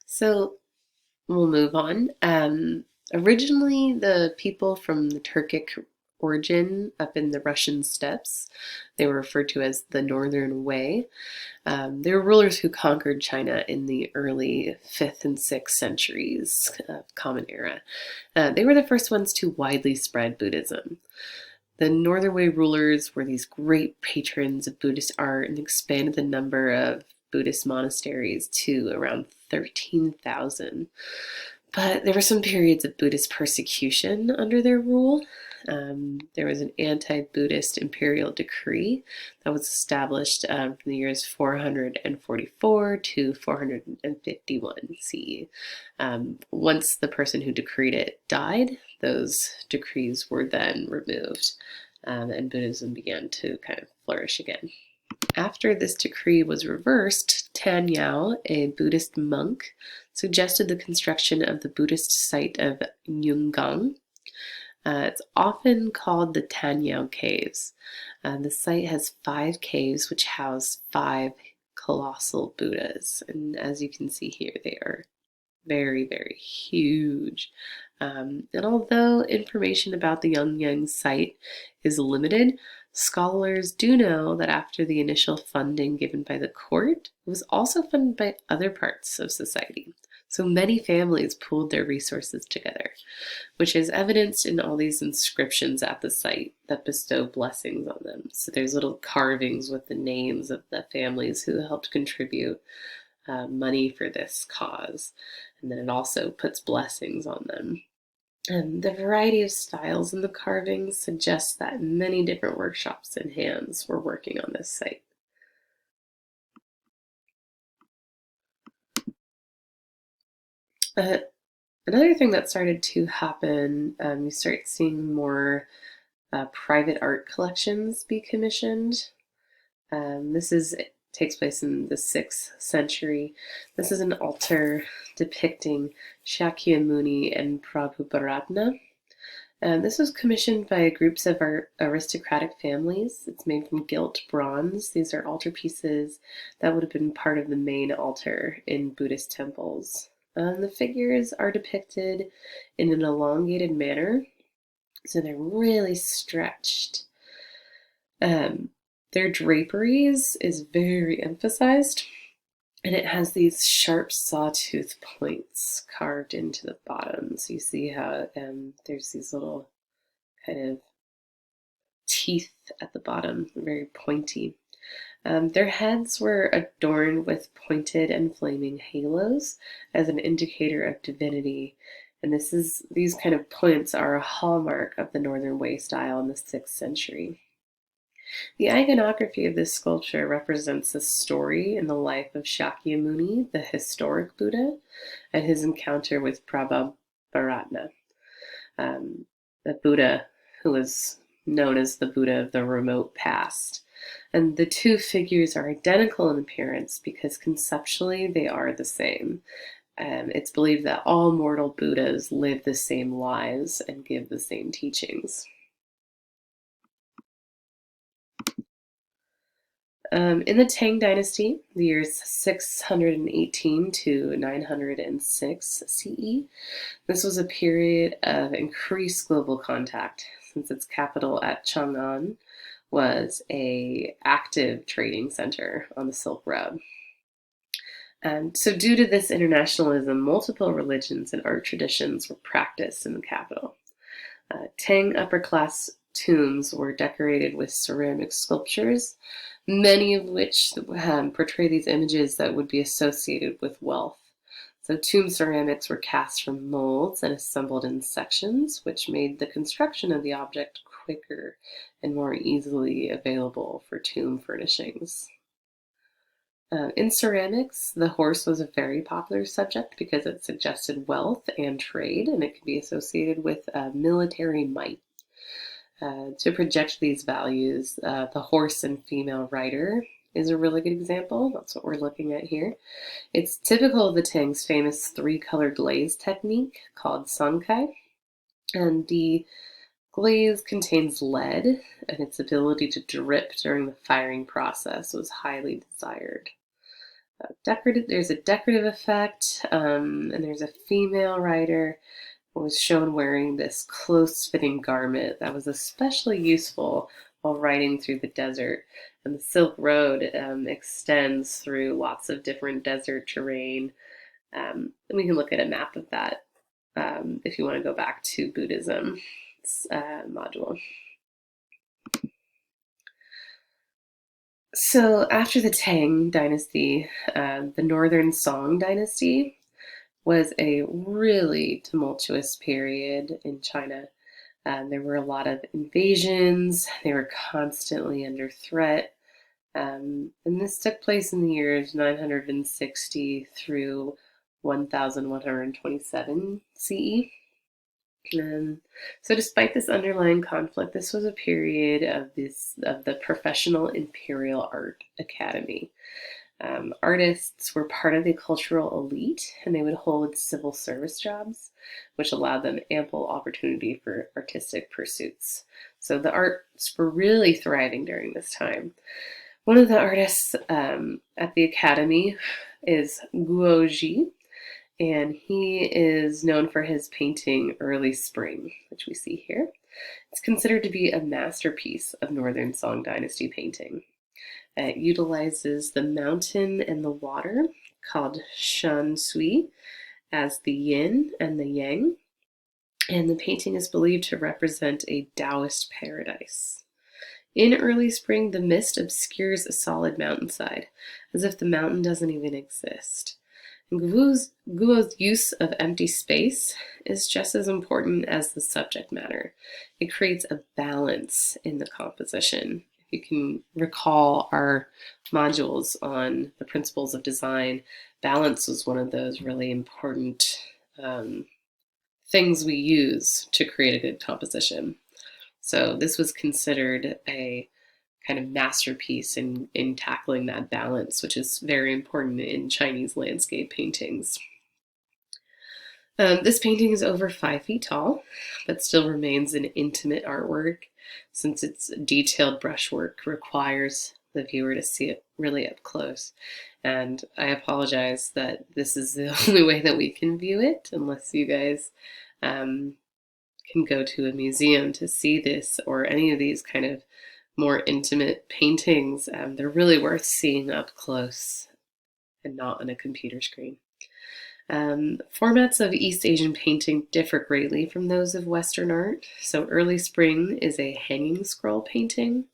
So we'll move on. Originally, the people from the Turkic origin up in the Russian steppes, they were referred to as the Northern Wei. They were rulers who conquered China in the early 5th and 6th centuries of Common Era. They were the first ones to widely spread Buddhism. The Northern Wei rulers were these great patrons of Buddhist art and expanded the number of Buddhist monasteries to around 13,000. But there were some periods of Buddhist persecution under their rule. There was an anti Buddhist imperial decree that was established from the years 444 to 451 CE. Once the person who decreed it died, those decrees were then removed, and Buddhism began to kind of flourish again. After this decree was reversed, Tan Yao, a Buddhist monk, suggested the construction of the Buddhist site of Nyungang. It's often called the Tan Yao Caves. The site has 5 caves which house 5 colossal Buddhas. And as you can see here, they are very, very huge. And although information about the Nyungang site is limited, scholars do know that after the initial funding given by the court, it was also funded by other parts of society. So many families pooled their resources together, which is evidenced in all these inscriptions at the site that bestow blessings on them. So there's little carvings with the names of the families who helped contribute money for this cause. And then it also puts blessings on them. And the variety of styles in the carvings suggests that many different workshops and hands were working on this site. Another thing that started to happen, you start seeing more private art collections be commissioned. This takes place in the 6th century. This is an altar depicting Shakyamuni and Prabhuparadna. This was commissioned by groups of aristocratic families. It's made from gilt bronze. These are altar pieces that would have been part of the main altar in Buddhist temples. The figures are depicted in an elongated manner, so they're really stretched. Their draperies is very emphasized, and it has these sharp sawtooth points carved into the bottom. So you see how there's these little kind of teeth at the bottom, very pointy. Their heads were adorned with pointed and flaming halos as an indicator of divinity. And these kind of points are a hallmark of the Northern Wei style in the 6th century. The iconography of this sculpture represents a story in the life of Shakyamuni, the historic Buddha, and his encounter with Prabhuparadna, the Buddha who was known as the Buddha of the remote past. And the two figures are identical in appearance because conceptually they are the same. It's believed that all mortal Buddhas live the same lives and give the same teachings. In the Tang Dynasty, the years 618 to 906 CE, this was a period of increased global contact since its capital at Chang'an was an active trading center on the Silk Road. So due to this internationalism, multiple religions and art traditions were practiced in the capital. Tang upper-class tombs were decorated with ceramic sculptures, many of which portray these images that would be associated with wealth. So tomb ceramics were cast from molds and assembled in sections, which made the construction of the object quicker and more easily available for tomb furnishings. In ceramics, the horse was a very popular subject because it suggested wealth and trade, and it could be associated with military might. To project these values, the horse and female rider is a really good example. That's what we're looking at here. It's typical of the Tang's famous 3-color glaze technique called Sankai, and the glaze contains lead, and its ability to drip during the firing process was highly desired. Decorative. There's a decorative effect, and there's a female rider who was shown wearing this close-fitting garment that was especially useful while riding through the desert. And the Silk Road extends through lots of different desert terrain. And we can look at a map of that if you want to go back to Buddhism module. So after the Tang dynasty, the Northern Song dynasty was a really tumultuous period in China. There were a lot of invasions, they were constantly under threat, and this took place in the years 960 through 1127 CE. So despite this underlying conflict, this was a period of the Professional Imperial Art Academy. Artists were part of the cultural elite, and they would hold civil service jobs, which allowed them ample opportunity for artistic pursuits. So the arts were really thriving during this time. One of the artists at the academy is Guo Ji, and he is known for his painting Early Spring, which we see here. It's considered to be a masterpiece of Northern Song Dynasty painting. It utilizes the mountain and the water, called Shan Sui, as the yin and the yang, and the painting is believed to represent a Taoist paradise. In Early Spring, the mist obscures a solid mountainside, as if the mountain doesn't even exist. Guo's use of empty space is just as important as the subject matter. It creates a balance in the composition. If you can recall our modules on the principles of design, balance was one of those really important things we use to create a good composition. So this was considered a kind of masterpiece in tackling that balance, which is very important in Chinese landscape paintings. This painting is over 5 feet tall, but still remains an intimate artwork since its detailed brushwork requires the viewer to see it really up close. And I apologize that this is the only way that we can view it, unless you guys can go to a museum to see this or any of these kind of more intimate paintings. They're really worth seeing up close and not on a computer screen. Formats of East Asian painting differ greatly from those of Western art. So Early Spring is a hanging scroll painting.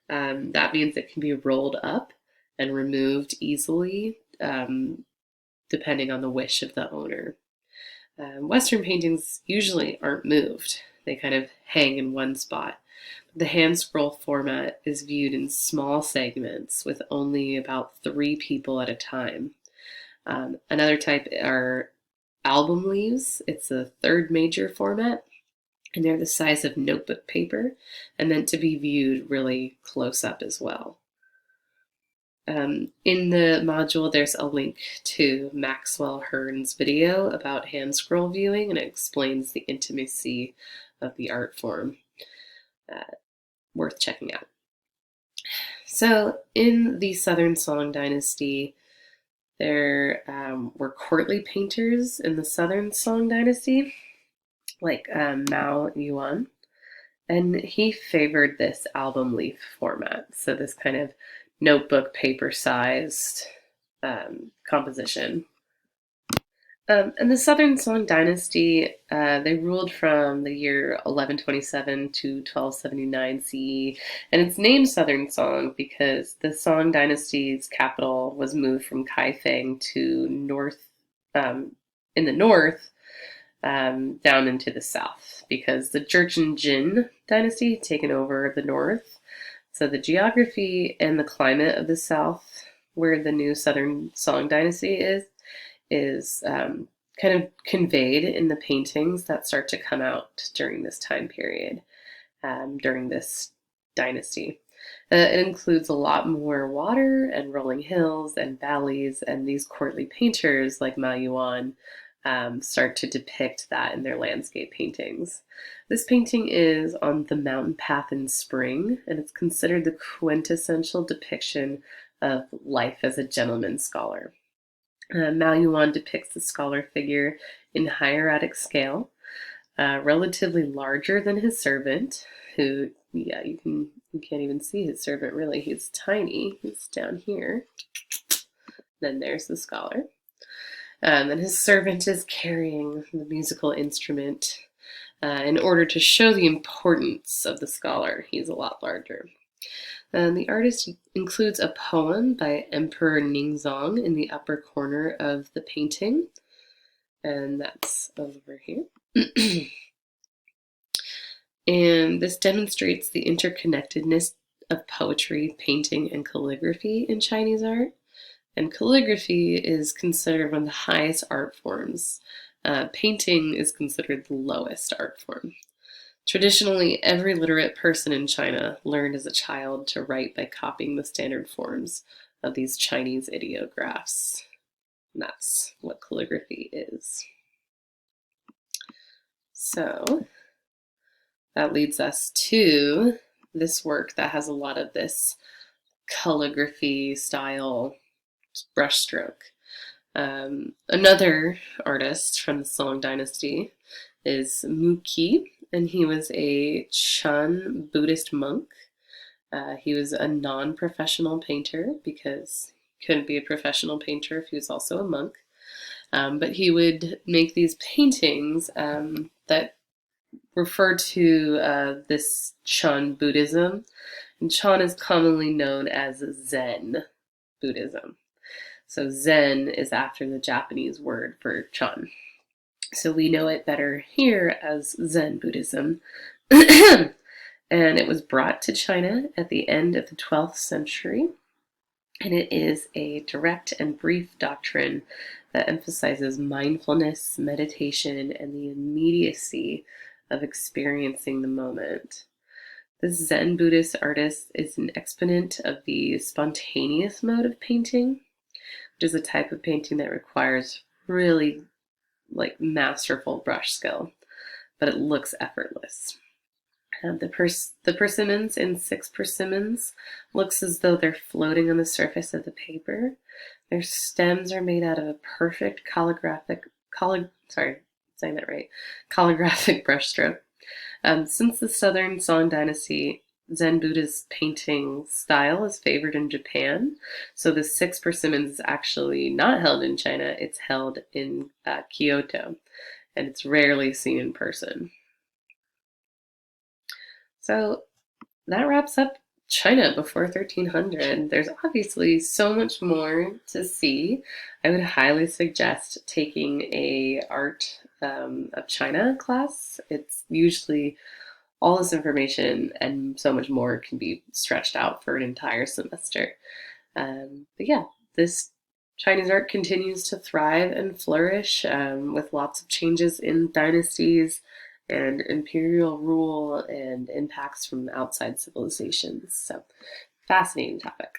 That means it can be rolled up and removed easily, depending on the wish of the owner. Western paintings usually aren't moved. They kind of hang in one spot. The hand scroll format is viewed in small segments with only about 3 people at a time. Another type are album leaves. It's a third major format, and they're the size of notebook paper and meant to be viewed really close up as well. In the module, there's a link to Maxwell Hearn's video about hand scroll viewing, and it explains the intimacy of the art form. Worth checking out. So in the Southern Song Dynasty, there were courtly painters in the Southern Song Dynasty, like Mao Yuan, and he favored this album leaf format, so this kind of notebook paper-sized composition. And the Southern Song Dynasty, they ruled from the year 1127 to 1279 CE, and it's named Southern Song because the Song Dynasty's capital was moved from Kaifeng to in the north, down into the south, because the Jurchen Jin dynasty had taken over the north. So the geography and the climate of the south, where the new Southern Song Dynasty is kind of conveyed in the paintings that start to come out during this time period, during this dynasty. It includes a lot more water and rolling hills and valleys, and these courtly painters like Ma Yuan start to depict that in their landscape paintings. This painting is on the mountain path in spring, and it's considered the quintessential depiction of life as a gentleman scholar. Mao Yuan depicts the scholar figure in hieratic scale, relatively larger than his servant, who, yeah, you can't even see his servant really. He's tiny. He's down here. Then there's the scholar. And his servant is carrying the musical instrument in order to show the importance of the scholar. He's a lot larger. The artist includes a poem by Emperor Ningzong in the upper corner of the painting, and that's over here. And this demonstrates the interconnectedness of poetry, painting, and calligraphy in Chinese art. And calligraphy is considered one of the highest art forms. Painting is considered the lowest art form. Traditionally, every literate person in China learned as a child to write by copying the standard forms of these Chinese ideographs. And that's what calligraphy is. So that leads us to this work that has a lot of this calligraphy style brushstroke. Another artist from the Song Dynasty is Mu Qi, and he was a Chan Buddhist monk. He was a non-professional painter because he couldn't be a professional painter if he was also a monk. But he would make these paintings that refer to this Chan Buddhism. And Chan is commonly known as Zen Buddhism. So Zen is after the Japanese word for Chan. So we know it better here as Zen Buddhism. And it was brought to China at the end of the 12th century. And it is a direct and brief doctrine that emphasizes mindfulness, meditation, and the immediacy of experiencing the moment. This Zen Buddhist artist is an exponent of the spontaneous mode of painting, which is a type of painting that requires really masterful brush skill, but it looks effortless. The persimmons in 6 persimmons looks as though they're floating on the surface of the paper. Their stems are made out of a perfect calligraphic brushstroke. Since the Southern Song Dynasty, Zen Buddhist painting style is favored in Japan. So the 6 persimmons is actually not held in China. It's held in Kyoto, and it's rarely seen in person. So that wraps up China before 1300. There's obviously so much more to see. I would highly suggest taking a art of China class. It's usually all this information and so much more can be stretched out for an entire semester. But yeah, this Chinese art continues to thrive and flourish with lots of changes in dynasties and imperial rule and impacts from outside civilizations. So, fascinating topic.